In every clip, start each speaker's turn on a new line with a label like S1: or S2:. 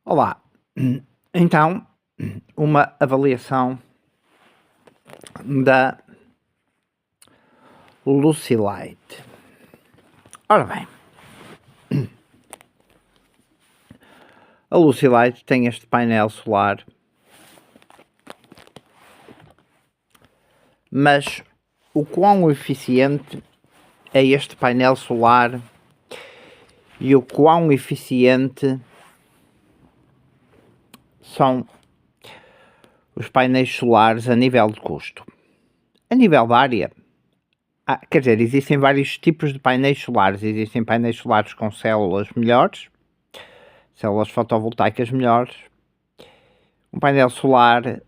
S1: Olá, então, uma avaliação da Lucilight. Ora bem, a Lucilight tem este painel solar, mas o quão eficiente é este painel solar e o quão eficiente são os painéis solares a nível de custo? A nível da área, quer dizer, existem vários tipos de painéis solares. Existem painéis solares com células melhores, células fotovoltaicas melhores. Um painel solar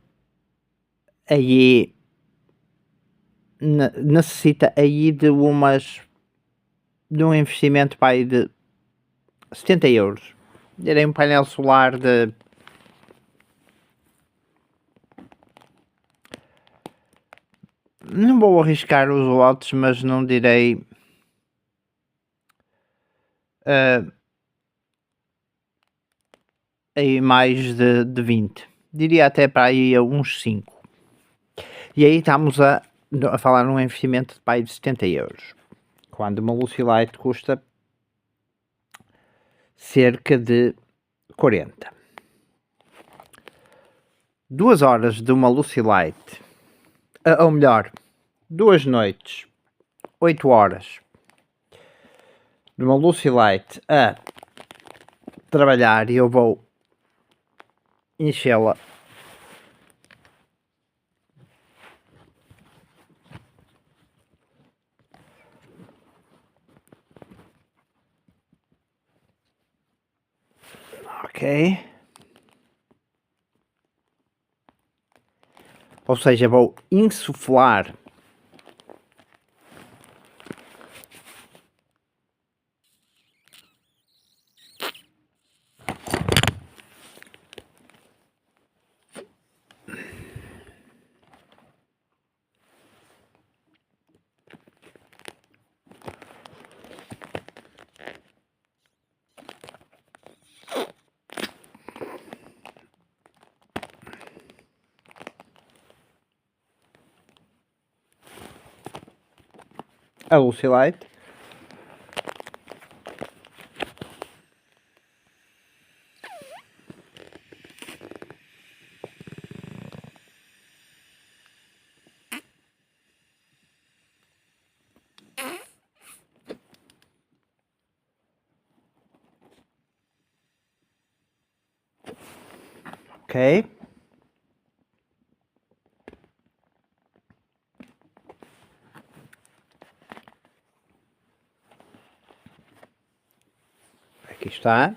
S1: aí necessita aí de um investimento para aí de 70€. Direi um painel solar de não vou arriscar os lotes, mas não direi aí mais de 20. Diria até para aí a uns 5. E aí estamos a falar num investimento de para aí de 70€. Quando uma Lucilight custa cerca de 40. 2 horas de uma Lucilight, ou melhor, 2 noites, 8 horas de uma Lucilight a trabalhar e eu vou enchê-la ok, ou seja, vou insuflar a Lucilight. Ok. Aqui está.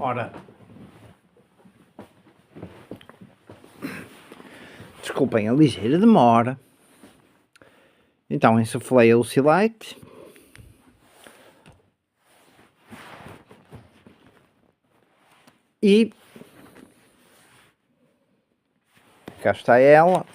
S1: Ora, desculpem a ligeira demora. Então insuflei a Lucilight. E cá está ela.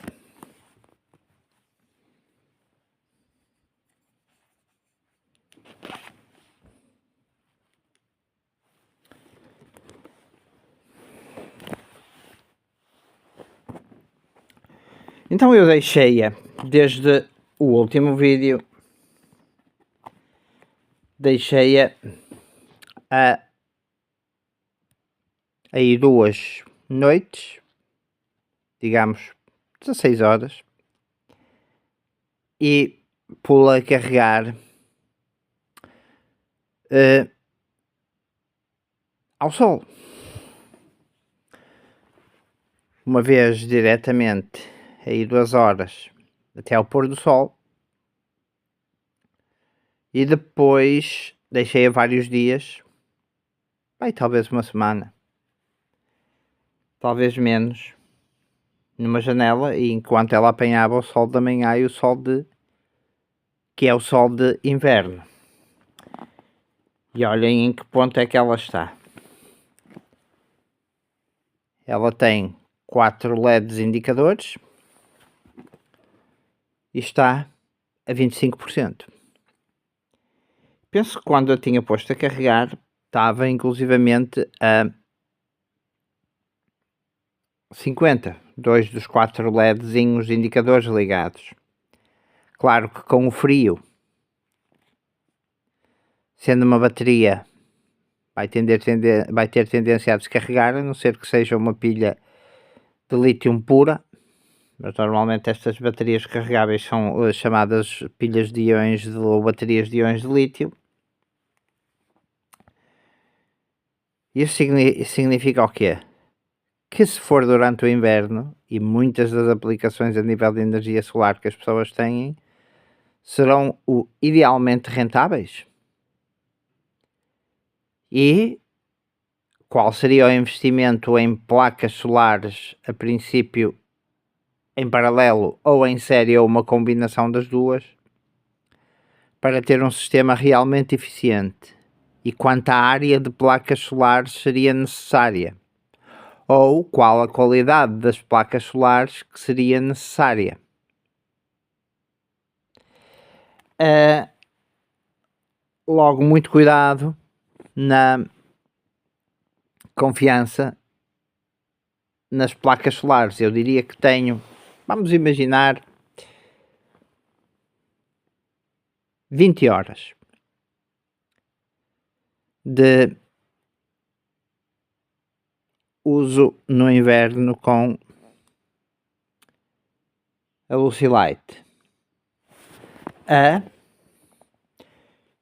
S1: Então eu deixei-a desde o último vídeo, deixei-a aí 2 noites, digamos 16 horas, e pula a carregar ao sol. uma vez diretamente aí 2 horas até ao pôr do sol, e depois deixei-a vários dias, talvez uma semana, talvez menos, numa janela, e enquanto ela apanhava o sol da manhã e o sol que é o sol de inverno. E olhem em que ponto é que ela está. Ela tem 4 LEDs indicadores e está a 25%. Penso que quando eu tinha posto a carregar, estava inclusivamente a 50, 2 dos 4 LEDzinhos indicadores ligados. Claro que com o frio, sendo uma bateria, vai ter tendência a descarregar, a não ser que seja uma pilha de lítio pura, mas normalmente estas baterias carregáveis são chamadas pilhas de íons ou baterias de íons de lítio. Isso significa o quê? Que se for durante o inverno, e muitas das aplicações a nível de energia solar que as pessoas têm, serão idealmente rentáveis. E qual seria o investimento em placas solares, a princípio em paralelo ou em série ou uma combinação das duas, para ter um sistema realmente eficiente? E quanta área de placas solares seria necessária? Ou qual a qualidade das placas solares que seria necessária? Logo, muito cuidado na confiança nas placas solares. Eu diria que tenho, vamos imaginar, 20 horas de uso no inverno com a Lucilight.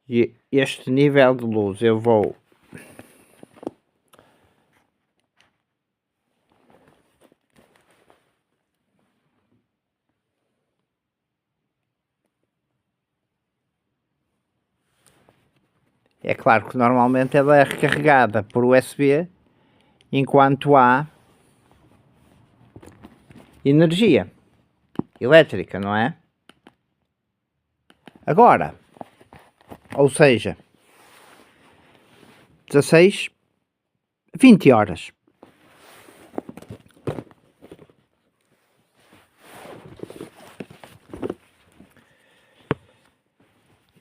S1: E este nível de luz eu vou é claro que normalmente ela é recarregada por USB enquanto há energia elétrica, não é? Agora, ou seja, 16, 20 horas.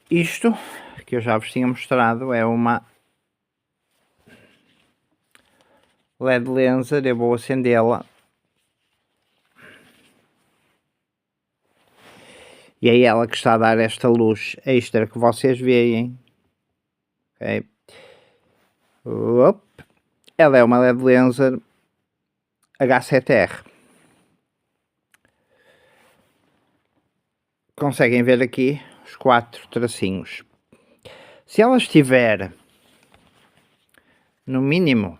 S1: Isto que eu já vos tinha mostrado é uma LED laser. Eu vou acendê-la e é ela que está a dar esta luz extra que vocês veem. Okay. Ela é uma LED laser H7R. Conseguem ver aqui os 4 tracinhos. Se ela estiver no mínimo,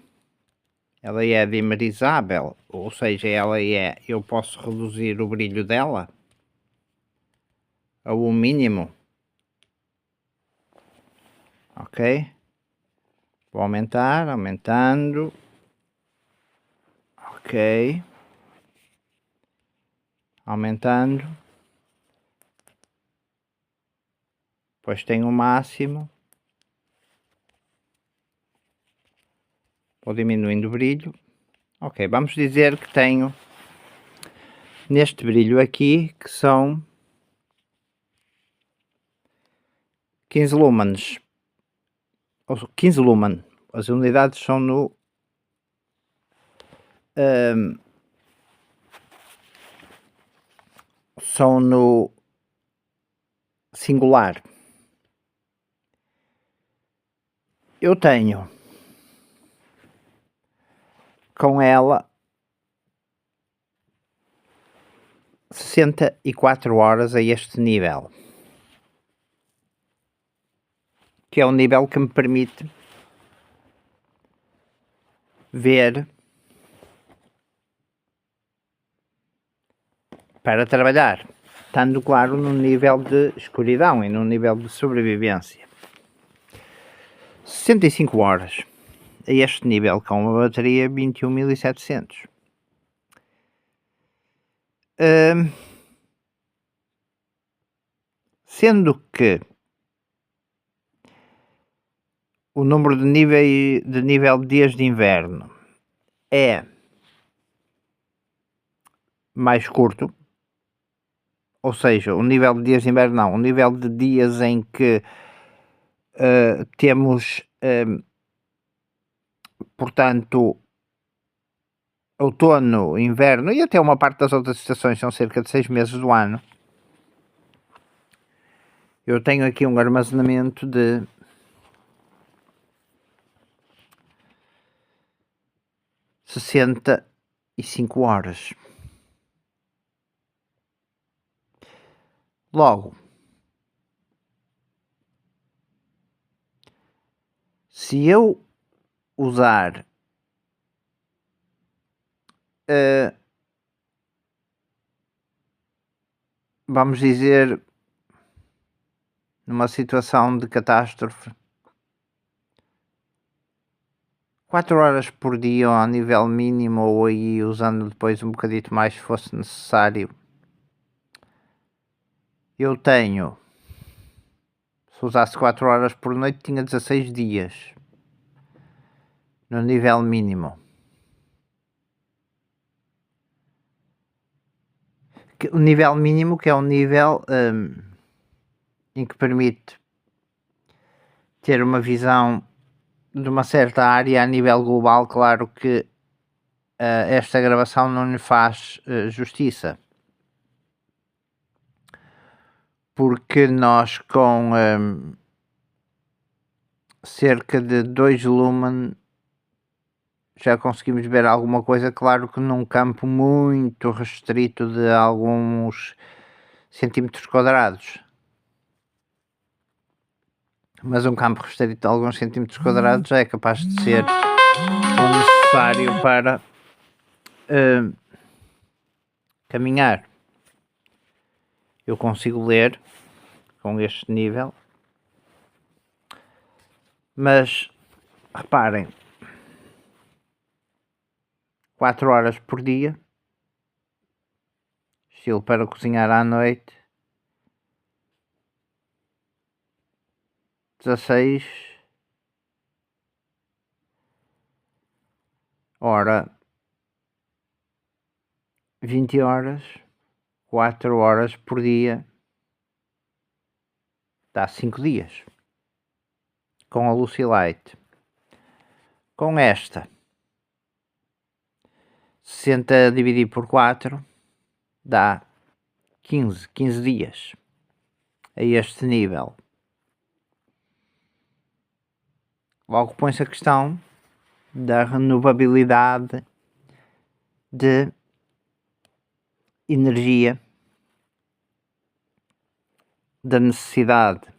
S1: ela é dimerizável, ou seja, eu posso reduzir o brilho dela ao mínimo. Ok? Vou aumentando. Ok. Aumentando. Depois tenho o máximo. Vou diminuindo o brilho. Ok, vamos dizer que tenho neste brilho aqui que são 15 lumens. Ou 15 lumen. As unidades são no singular. Eu tenho com ela 64 horas a este nível, que é um nível que me permite ver para trabalhar, estando claro num nível de escuridão e num nível de sobrevivência. 65 horas a este nível com uma bateria 21.700. Sendo que o número de nível de dias de inverno é mais curto, ou seja, o nível de dias de inverno não, o nível de dias em que temos, portanto, outono, inverno e até uma parte das outras estações, são cerca de 6 meses do ano. Eu tenho aqui um armazenamento de 65 horas. Logo, se eu usar vamos dizer, numa situação de catástrofe, 4 horas por dia ao nível mínimo, ou aí usando depois um bocadito mais se fosse necessário, eu tenho, se usasse 4 horas por noite, tinha 16 dias no nível mínimo. O nível mínimo, que é um nível em que permite ter uma visão de uma certa área a nível global. Claro que esta gravação não lhe faz justiça, porque nós com cerca de 2 lumen já conseguimos ver alguma coisa, claro que num campo muito restrito de alguns centímetros quadrados. Mas um campo restrito de alguns centímetros quadrados já é capaz de ser o necessário para caminhar. Eu consigo ler com este nível, mas reparem, 4 horas por dia, estilo para cozinhar à noite, 16, ora, 20 horas, 4 horas por dia, dá 5 dias, com a Lucilight. Com esta, 60 dividido por 4, dá 15 dias a este nível. Logo põe-se a questão da renovabilidade de energia, da necessidade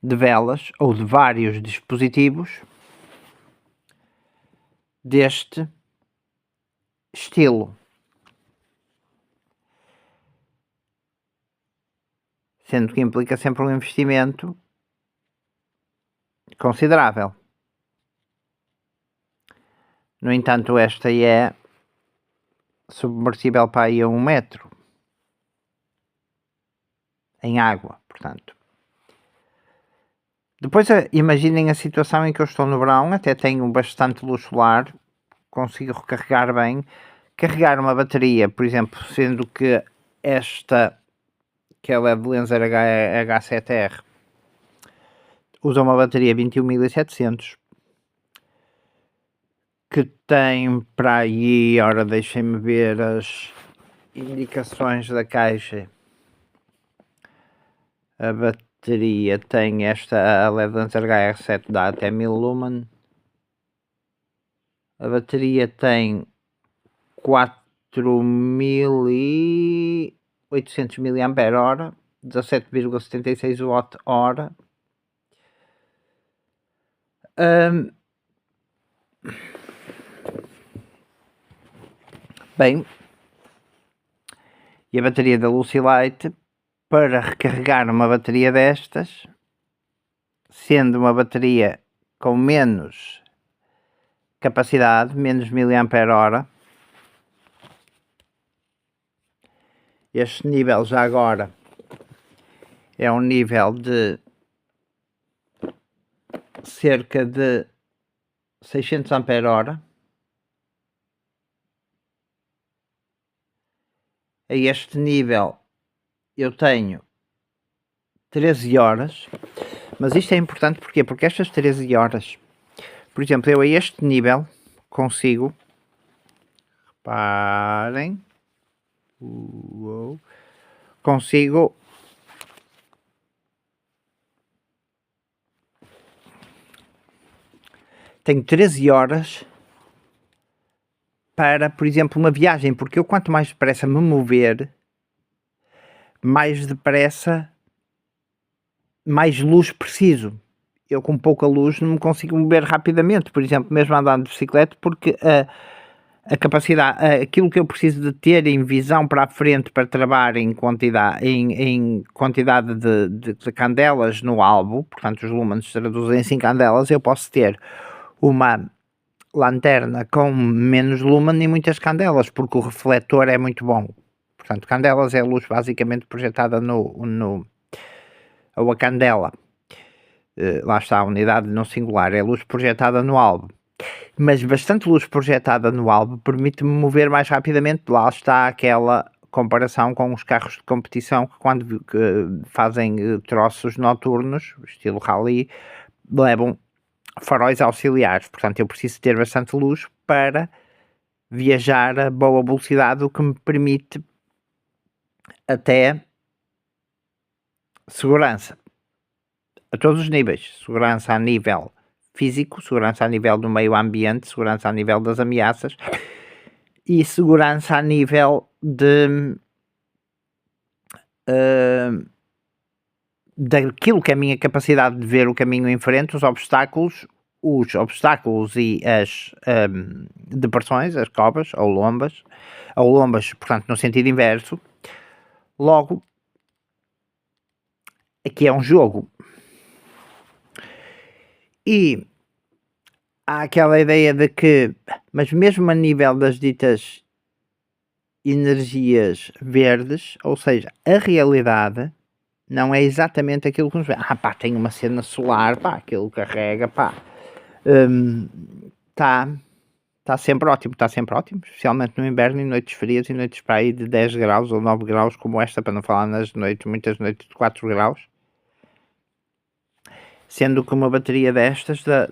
S1: de velas ou de vários dispositivos deste estilo, sendo que implica sempre um investimento considerável. No entanto, esta é submersível para aí a 1 metro em água, portanto. Depois imaginem a situação em que eu estou no verão, até tenho bastante luz solar, consigo recarregar bem. Carregar uma bateria, por exemplo, sendo que esta, que é a LED Lenser H7R, usa uma bateria 21.700, que tem para aí, ora deixem-me ver as indicações da caixa. A bateria tem esta, a LED Lancer HR7 dá até 1000 lumen. A bateria tem 4.800 mAh, 17,76 Wh. Bem, E a bateria da Lucilite, para recarregar uma bateria destas, sendo uma bateria com menos capacidade, menos mAh, este nível já agora é um nível de cerca de 600 ampere-hora. A este nível eu tenho 13 horas, mas isto é importante porquê? Porque estas 13 horas, por exemplo, eu a este nível consigo, reparem, consigo tenho 13 horas para, por exemplo, uma viagem, porque eu quanto mais depressa me mover, mais depressa, mais luz preciso. Eu com pouca luz não me consigo mover rapidamente, por exemplo, mesmo andando de bicicleta, porque a capacidade, aquilo que eu preciso de ter em visão para a frente para trabalhar em quantidade de candelas no albo, portanto os lumens traduzem-se em candelas, eu posso ter uma lanterna com menos lumen e muitas candelas, porque o refletor é muito bom. Portanto, candelas é a luz basicamente projetada ou a candela. Lá está a unidade no singular, é a luz projetada no albo. Mas bastante luz projetada no albo permite-me mover mais rapidamente. Lá está aquela comparação com os carros de competição que quando fazem troços noturnos, estilo rally, levam faróis auxiliares. Portanto, eu preciso ter bastante luz para viajar a boa velocidade, o que me permite até segurança a todos os níveis. Segurança a nível físico, segurança a nível do meio ambiente, segurança a nível das ameaças e segurança a nível daquilo que é a minha capacidade de ver o caminho em frente, os obstáculos e as depressões, as covas ou lombas, portanto, no sentido inverso. Logo, aqui é um jogo. E há aquela ideia de que, mas mesmo a nível das ditas energias verdes, ou seja, a realidade não é exatamente aquilo que nos vê. Pá, tem uma cena solar, pá, aquilo carrega, pá. Está sempre ótimo, especialmente no inverno, em noites frias e noites para aí de 10 graus ou 9 graus, como esta, para não falar nas noites, muitas noites de 4 graus. Sendo que uma bateria destas, da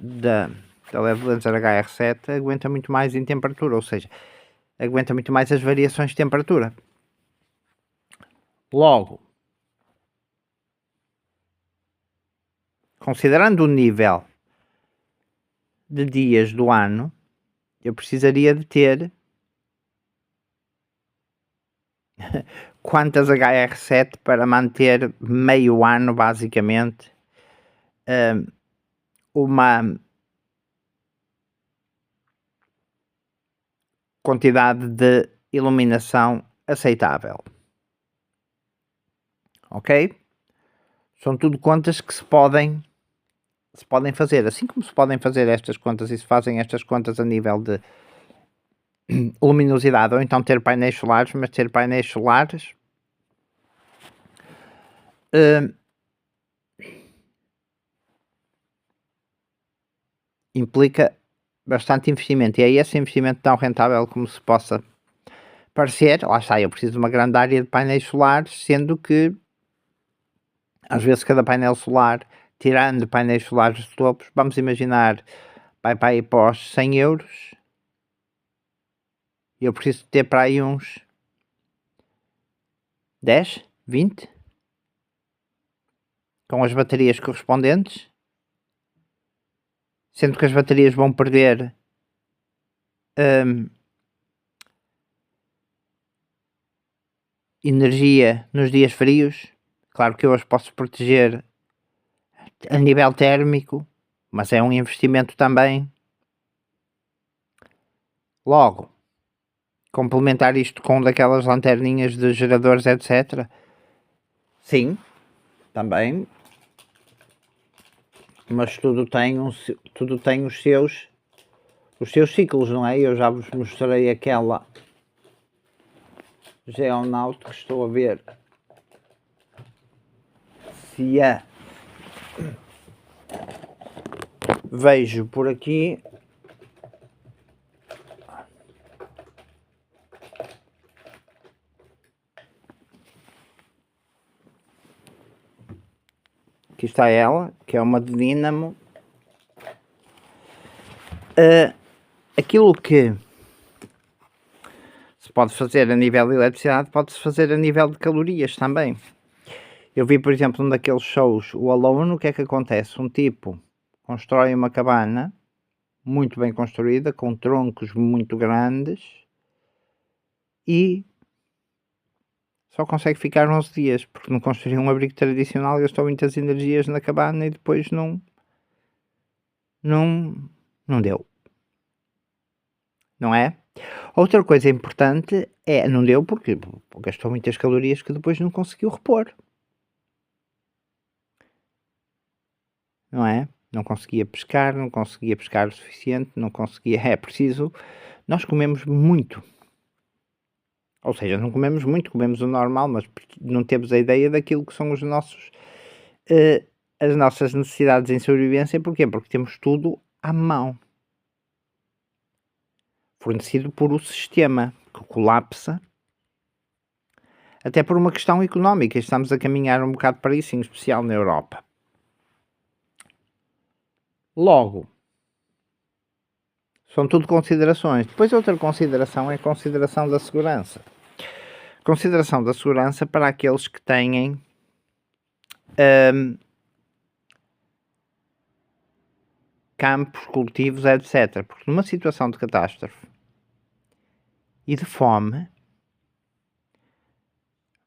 S1: LED Laser HR7, aguenta muito mais em temperatura, ou seja, aguenta muito mais as variações de temperatura. Logo, considerando o nível de dias do ano, eu precisaria de ter quantas HR7 para manter meio ano, basicamente, uma quantidade de iluminação aceitável. Ok? São tudo contas que se podem fazer, assim como se podem fazer estas contas e se fazem estas contas a nível de luminosidade, ou então ter painéis solares, mas ter painéis solares implica bastante investimento, e é esse investimento tão rentável como se possa parecer. Lá está, eu preciso de uma grande área de painéis solares, sendo que às vezes cada painel solar, tirando painéis solares de topos, vamos imaginar, vai para aí para os 100 euros, eu preciso ter para aí uns 10, 20, com as baterias correspondentes, sendo que as baterias vão perder energia nos dias frios. Claro que eu as posso proteger a nível térmico, mas é um investimento também. Logo, complementar isto com daquelas lanterninhas de geradores, etc. Sim, também. Mas tudo tem, tudo tem os seus ciclos, não é? Eu já vos mostrei aquela Geonaut que estou a ver se vejo por aqui. Aqui está ela, que é uma de dínamo. Aquilo que se pode fazer a nível de eletricidade, pode-se fazer a nível de calorias também. Eu vi, por exemplo, um daqueles shows, o Alone, o que é que acontece? Um tipo constrói uma cabana muito bem construída, com troncos muito grandes, e só consegue ficar 11 dias, porque não construiu um abrigo tradicional, gastou muitas energias na cabana e depois não deu. Não é? Outra coisa importante é, não deu porque gastou muitas calorias que depois não conseguiu repor. Não é? Não conseguia pescar o suficiente, não conseguia. É preciso. Nós comemos muito. Ou seja, não comemos muito, comemos o normal, mas não temos a ideia daquilo que são os nossos, as nossas necessidades em sobrevivência. Porquê? Porque temos tudo à mão. Fornecido por o sistema, que colapsa, até por uma questão económica. Estamos a caminhar um bocado para isso, em especial na Europa. Logo, são tudo considerações. Depois outra consideração é a consideração da segurança. Consideração da segurança para aqueles que têm campos, cultivos, etc. Porque numa situação de catástrofe e de fome,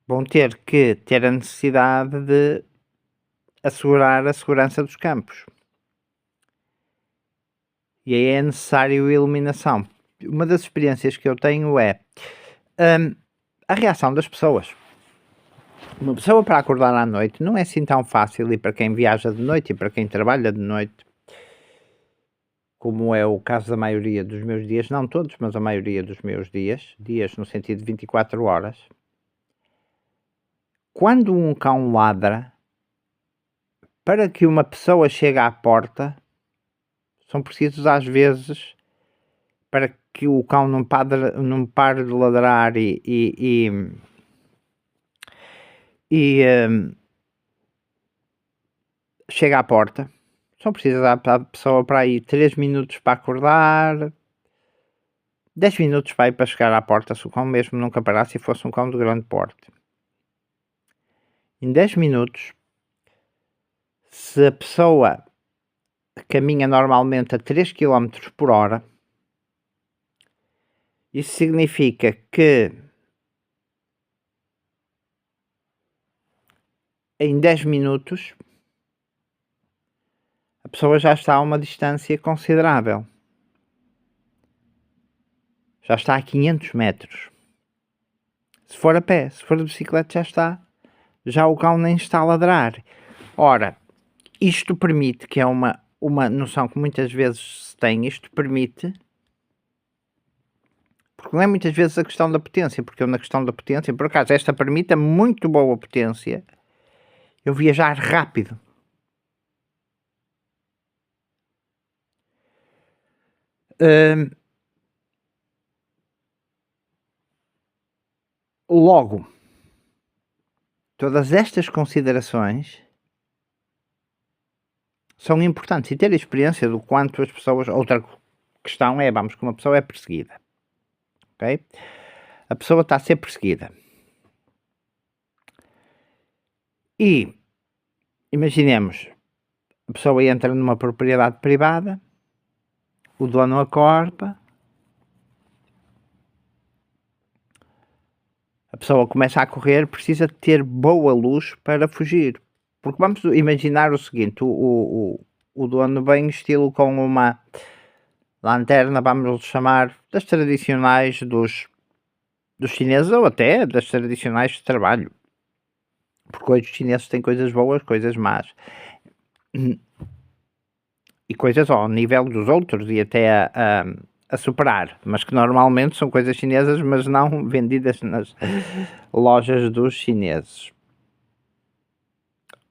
S1: vão ter que ter a necessidade de assegurar a segurança dos campos. E aí é necessário iluminação. Uma das experiências que eu tenho é a reação das pessoas. Uma pessoa para acordar à noite não é assim tão fácil, e para quem viaja de noite e para quem trabalha de noite, como é o caso da maioria dos meus dias, não todos, mas a maioria dos meus dias no sentido de 24 horas, quando um cão ladra, para que uma pessoa chegue à porta, são precisos às vezes, para que o cão não pare de ladrar e chega à porta, só precisa a pessoa para aí 3 minutos para acordar, 10 minutos para ir para chegar à porta, se o cão mesmo nunca parasse e fosse um cão de grande porte. Em 10 minutos, se a pessoa caminha normalmente a 3 km por hora, isso significa que em 10 minutos a pessoa já está a uma distância considerável. Já está a 500 metros. Se for a pé, se for de bicicleta, já está. Já o cão nem está a ladrar. Ora, isto permite, que é uma noção que muitas vezes se tem, isto permite, porque não é muitas vezes a questão da potência, porque eu na questão da potência, por acaso, esta permite a muito boa potência, eu viajar rápido. Logo, todas estas considerações são importantes, e ter a experiência do quanto as pessoas. Outra questão é, vamos, que uma pessoa é perseguida, ok? A pessoa está a ser perseguida e imaginemos, a pessoa entra numa propriedade privada, o dono acorda, a pessoa começa a correr, precisa ter boa luz para fugir. Porque vamos imaginar o seguinte, o dono vem estilo com uma lanterna, vamos chamar, das tradicionais dos dos chineses ou até das tradicionais de trabalho. Porque hoje os chineses têm coisas boas, coisas más. E coisas ao nível dos outros e até a superar, mas que normalmente são coisas chinesas, mas não vendidas nas lojas dos chineses.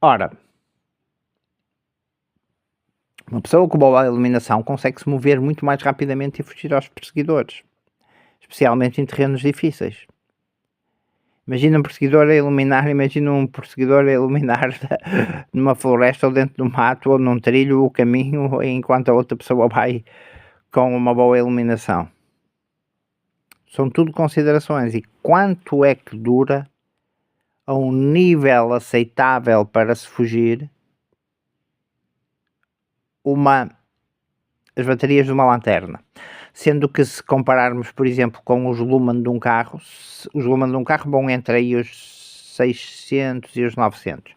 S1: Ora, uma pessoa com boa iluminação consegue se mover muito mais rapidamente e fugir aos perseguidores, especialmente em terrenos difíceis. Imagina um perseguidor a iluminar, imagina um perseguidor a iluminar numa floresta ou dentro do mato ou num trilho o caminho enquanto a outra pessoa vai com uma boa iluminação. São tudo considerações. E quanto é que dura a um nível aceitável para se fugir as baterias de uma lanterna? Sendo que se compararmos, por exemplo, com os lumen de um carro, os lumen de um carro vão entre aí os 600 e os 900.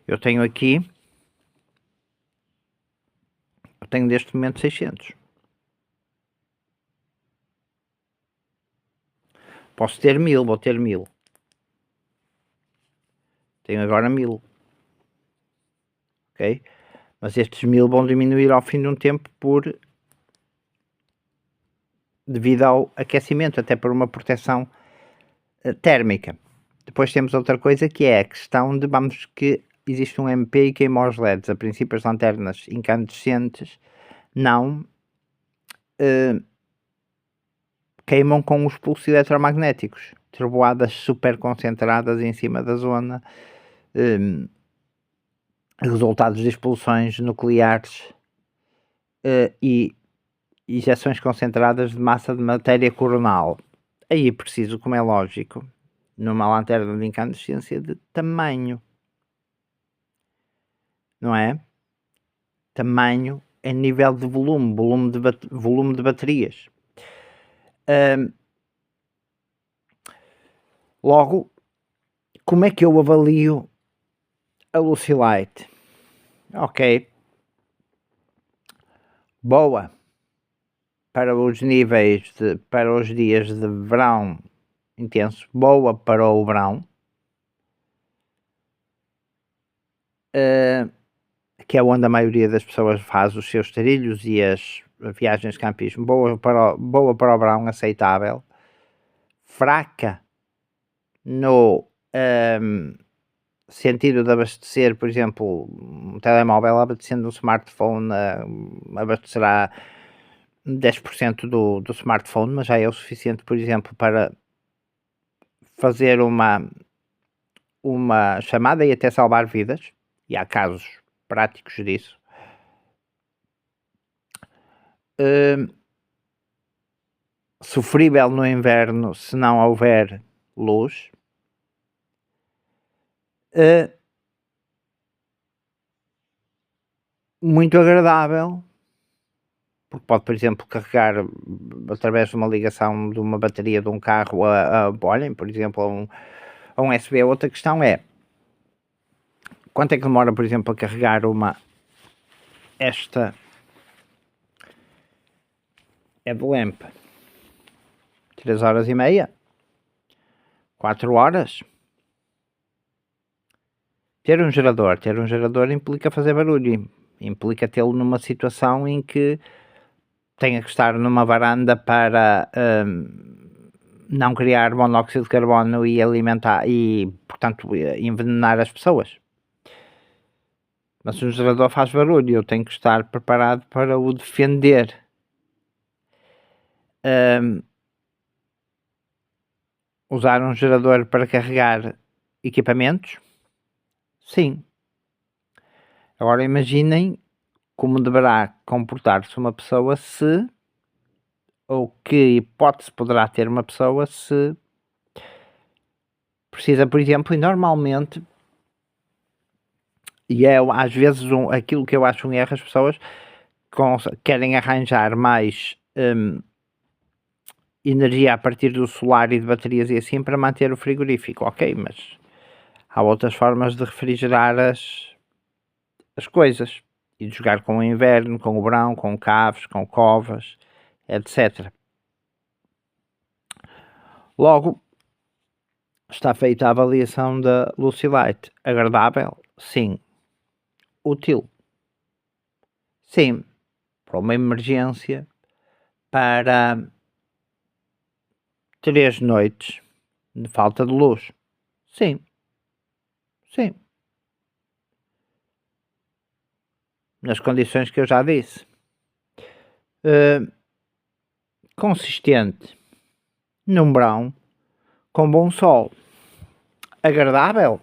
S1: Eu tenho neste momento 600. Posso ter 1000, vou ter 1000. Tenho agora 1000. Ok? Mas estes 1000 vão diminuir ao fim de um tempo devido ao aquecimento, até por uma proteção térmica. Depois temos outra coisa que é a questão de, que existe um MP e queima os LEDs. A princípio as lanternas incandescentes não queimam com os pulsos eletromagnéticos, trovoadas super concentradas em cima da zona, resultados de explosões nucleares e injeções concentradas de massa de matéria coronal. Aí é preciso, como é lógico, numa lanterna de incandescência de tamanho, não é? Tamanho em nível de volume de baterias. Logo, como é que eu avalio a Lucilight? Ok, boa para os níveis para os dias de verão intenso, boa para o verão, que é onde a maioria das pessoas faz os seus trilhos e as viagens de campismo, boa para o verão, aceitável, fraca no sentido de abastecer, por exemplo, um telemóvel abastecendo um smartphone, abastecerá 10% do smartphone, mas já é o suficiente, por exemplo, para fazer uma chamada e até salvar vidas, e há casos práticos disso. Sofrível no inverno se não houver luz. Muito agradável, porque pode, por exemplo, carregar através de uma ligação de uma bateria de um carro olhem, por exemplo, a um USB. Outra questão é, quanto é que demora, por exemplo, a carregar esta headlamp? 3 horas e meia? 4 horas? Ter um gerador implica fazer barulho, implica tê-lo numa situação em que tenha que estar numa varanda para não criar monóxido de carbono e alimentar e, portanto, envenenar as pessoas. Mas se um gerador faz barulho, eu tenho que estar preparado para o defender. Usar um gerador para carregar equipamentos? Sim. Agora imaginem como deverá comportar-se uma pessoa ou que hipótese poderá ter uma pessoa se precisa, por exemplo, e normalmente, e é às vezes aquilo que eu acho um erro, as pessoas querem arranjar mais energia a partir do solar e de baterias e assim para manter o frigorífico, ok, mas há outras formas de refrigerar as coisas e de jogar com o inverno, com o verão, com caves, com covas, etc. Logo, Está feita a avaliação da Lucy Light. Agradável? Sim. Útil? Sim. Para uma emergência, para 3 noites de falta de luz? Sim. Sim. Nas condições que eu já disse. Consistente, num verão, com bom sol. Agradável?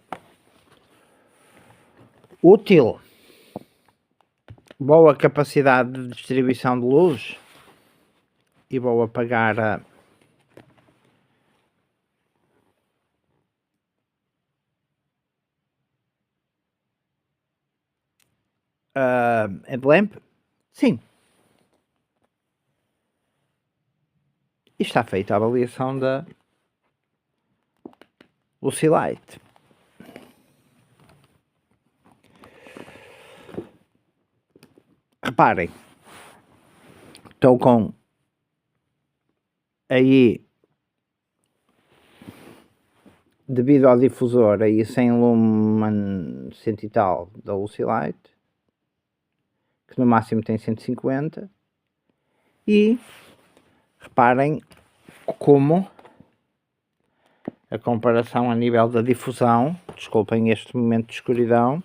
S1: Útil? Boa capacidade de distribuição de luz? E vou apagar a headlamp? Sim. E está feita a avaliação da Lucy Light. Reparem, estou com aí, devido ao difusor aí 100 lumen 100 e tal da Lucy Light, que no máximo tem 150, e reparem como a comparação a nível da difusão, desculpem este momento de escuridão,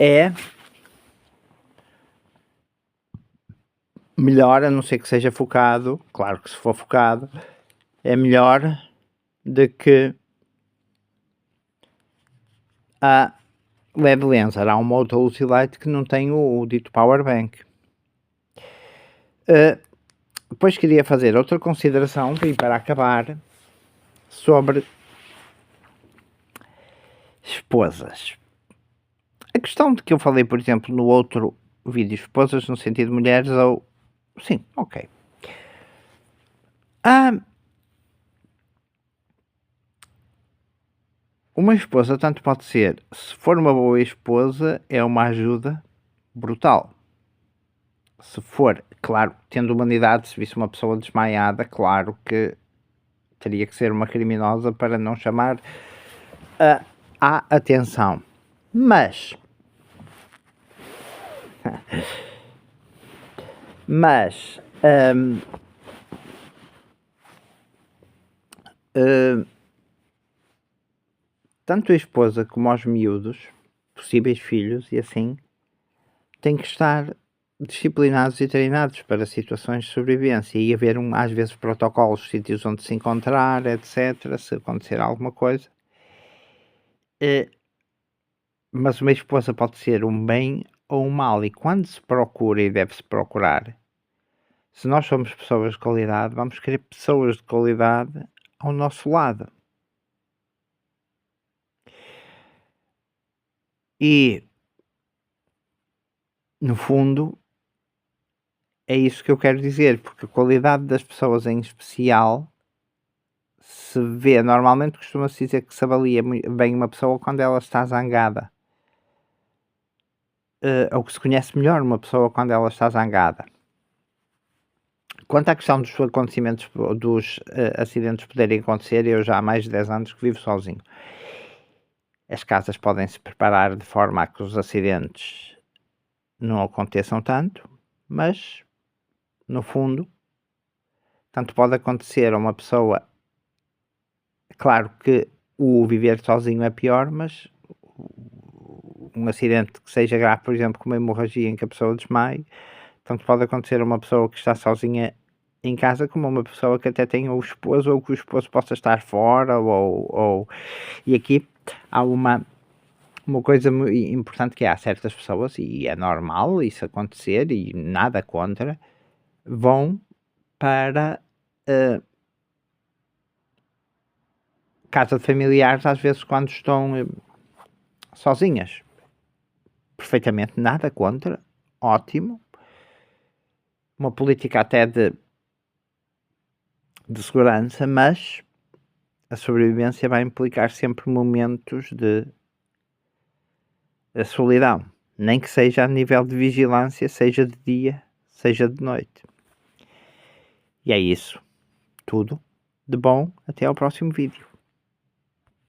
S1: é melhor, a não ser que seja focado, claro que se for focado, é melhor do que a LED lens. Há uma outra Lucy Light que não tem o dito power bank. Depois queria fazer outra consideração, vim para acabar, sobre esposas. A questão de que eu falei, por exemplo, no outro vídeo, esposas no sentido de mulheres, ou... Sim, ok. Uma esposa tanto pode ser, se for uma boa esposa, é uma ajuda brutal. Se for, claro, tendo humanidade, se visse uma pessoa desmaiada, claro que teria que ser uma criminosa para não chamar a atenção. Mas tanto a esposa como os miúdos, possíveis filhos e assim, têm que estar disciplinados e treinados para situações de sobrevivência e haver às vezes protocolos, sítios onde se encontrar, etc, se acontecer alguma coisa. Mas uma esposa pode ser um bem ou um mal, e quando se procura e deve-se procurar, se nós somos pessoas de qualidade, vamos querer pessoas de qualidade ao nosso lado. E, no fundo, é isso que eu quero dizer, porque a qualidade das pessoas em especial se vê, normalmente costuma-se dizer que se avalia bem uma pessoa quando ela está zangada. Ou que se conhece melhor uma pessoa quando ela está zangada. Quanto à questão dos acontecimentos, dos acidentes poderem acontecer, eu já há mais de 10 anos que vivo sozinho. As casas podem se preparar de forma a que os acidentes não aconteçam tanto, mas, no fundo, tanto pode acontecer a uma pessoa. Claro que o viver sozinho é pior, mas um acidente que seja grave, por exemplo, como uma hemorragia em que a pessoa desmaie, tanto pode acontecer a uma pessoa que está sozinha em casa como uma pessoa que até tenha o esposo, ou que o esposo possa estar fora, e aqui há uma coisa muito importante, que há certas pessoas, e é normal isso acontecer, e nada contra, vão para casa de familiares, às vezes quando estão sozinhas. Perfeitamente nada contra, ótimo. Uma política até de segurança, mas a sobrevivência vai implicar sempre momentos de solidão, nem que seja a nível de vigilância, seja de dia, seja de noite. E é isso, tudo. de bom, até ao próximo vídeo.